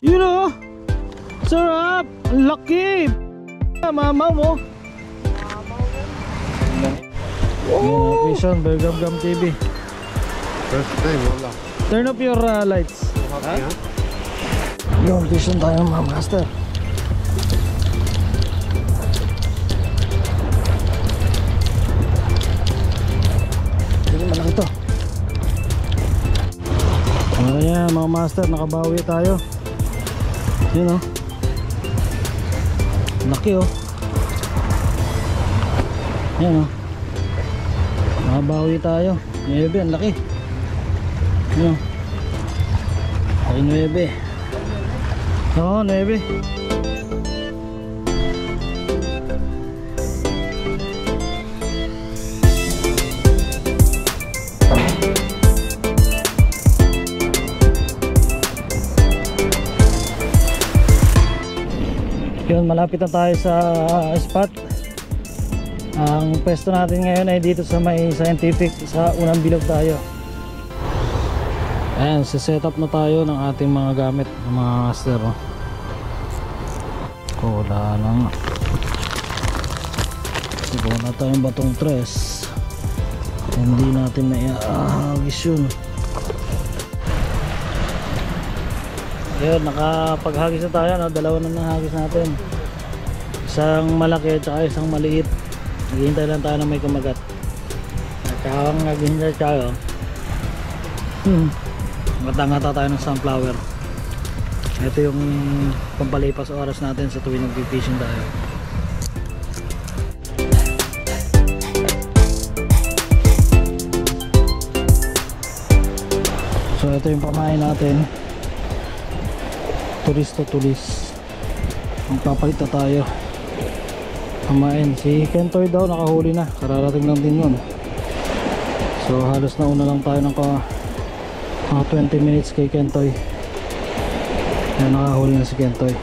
Yun o! Sarap! Ang laki! Mama mo! Oh! Vision, Bergam TV. First time, wala. Turn up your lights. Yung vision tayo mga master. Hindi malaki to. Ayan mga master, nakabawi tayo. Yun o. Laki o. Yan o. Nakabawi tayo. Nuebe, ang laki. Yan o. Ay nuebe. Oo, nuebe. Yun, malapit na tayo sa spot. Ang pwesto natin ngayon ay dito sa may Scientific, sa unang bilog tayo. Ayan, set up na tayo ng ating mga gamit, mga master. Wala na nga. Siguro na tayong batong tres. Hindi natin na iahagis yun. Ayun, nakapaghagis na tayo, no? Dalawa na nahagis natin. Isang malaki at saka isang maliit. Naghihintay lang tayo na may kumagat. At habang naghihintay tayo, matangata tayo ng sunflower. Ito yung pampalipas oras natin sa tuwing nag-fishing tayo. So ito yung pamain natin. Tulis to tulis. Magpapalit na tayo. Pamain. Si Kentoy daw nakahuli na. Kararating lang din nun. So halos nauna lang tayo ng mga 20 minutes kay Kentoy. Ayan, nakahuli na si Kentoy.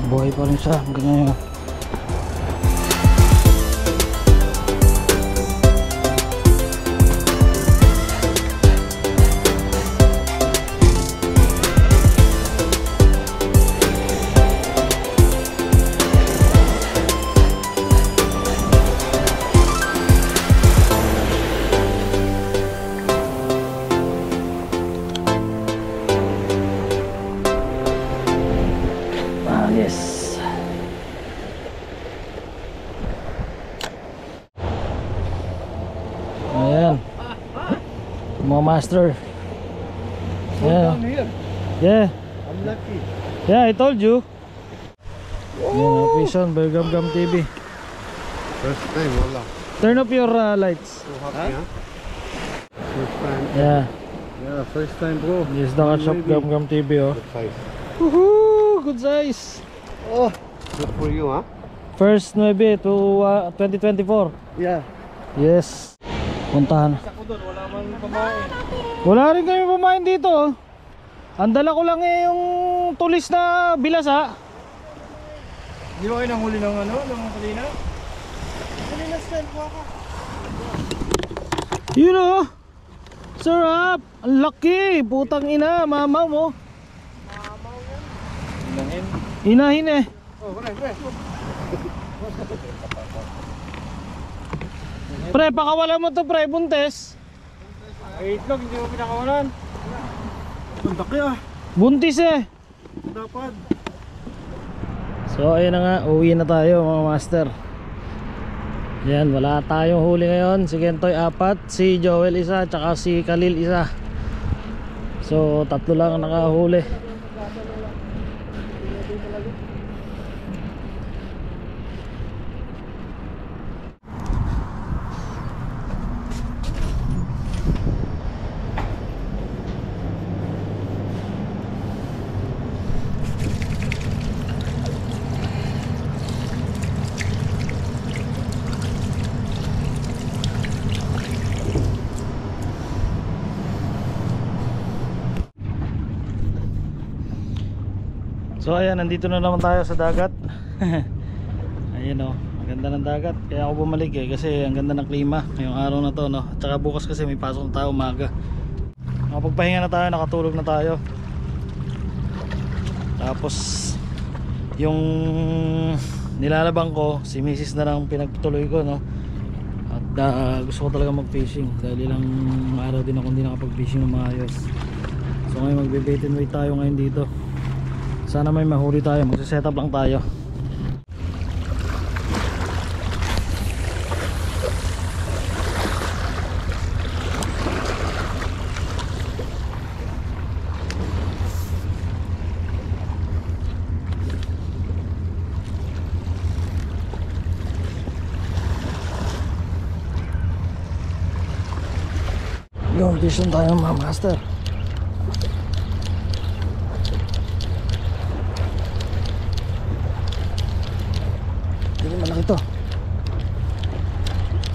Buhay pa rin siya hanggang ngayon. Yes. Ayan. Mga master. Yeah. Yeah. I'm lucky. Yeah, I told you. Ayan, Vision, Bergam TV. First time, wala. Turn up your lights. So happy, huh? First time. Yeah. Yeah, first time, bro. This is the shop Gam TV, oh. Good size. Woohoo! Good size. Oh, good for you, huh? First 9 to 2024. Yeah. Yes. Puntahan. Ako doon, wala man pamain. Wala rin kami pamain dito, oh. Ang dala ko lang yung tulis na bilasa. Di ba kayo nanghuli ng ano, ng kalina? Kalina stand po ako. Yun o. Sarap. Ang laki. Putang ina. Mamaw mo. Mamaw yan. Inahin. Inahin eh. Oh, pre, pre. Pre, pakawalan mo to pre. Buntes. Ay, itlog, hindi mo pinakawalan. Ang laki ah. Buntis eh. Dapat. So ayun na nga. Uwi na tayo mga master. Yan, wala tayong huli ngayon. Si Kentoy 4, si Joel 1, tsaka si Khalil 1. So 3 lang ang nakahuli. So ayan, nandito na naman tayo sa dagat. Ayun o, ang ganda ng dagat. Kaya ako bumalik kasi ang ganda ng klima ngayong araw na to, no? At saka bukas kasi may pasok na tayo umaga. Nakapagpahinga na tayo, nakatulog na tayo. Tapos yung nilalabang ko, si Mrs. na lang pinagtuloy ko, no? At gusto ko talaga mag fishing dahil ilang araw din ako hindi nakapag fishing ng maayos. So ngayon magbe-bait and wait tayo ngayon dito. Sana may mahuli tayo, magse-set up lang tayo. Yung fishing tayo mga master. Hindi malaki to.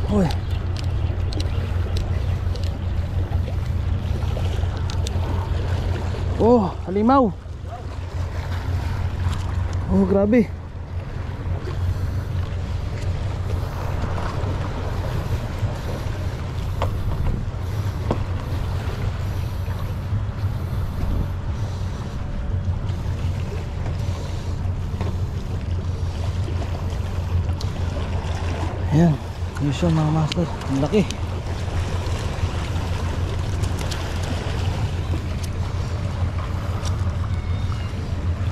Uy. Oh, halimaw. Oh, grabe. Ayan, yun siya mga master. Ang laki.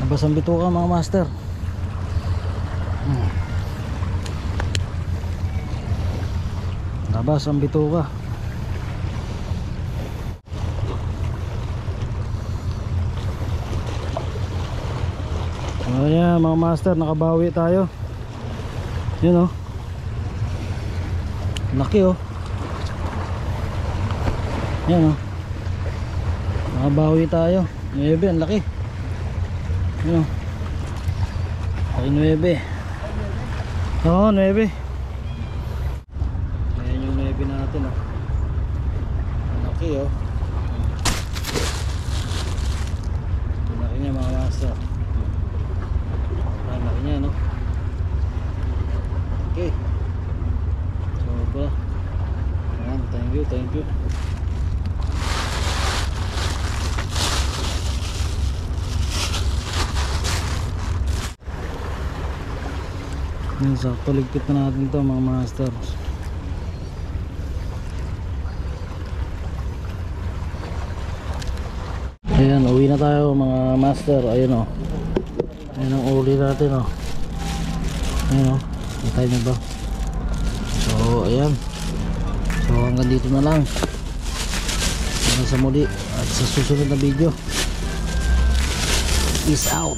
Labas ang bituka mga master. Labas ang bituka. Ayan mga master, nakabawi tayo. Yun o, laki oh. Yan oh, nakabawi tayo. 9, ang laki. Yan oh, laki 9. Oo, 9. Ayan yung 9 natin oh. Ang laki oh. Ang laki niya mga master. Ang laki niya no. Okay. Ayan, thank you. Yan, sakto ligpit na natin to mga masters. Ayan, uwi na tayo mga master. Ayan o, ayan ang uli natin o. Ayan o, nakita nyo ba? So ayan, so hanggang dito na lang. Hanggang sa muli at sa susunod na video. Peace out.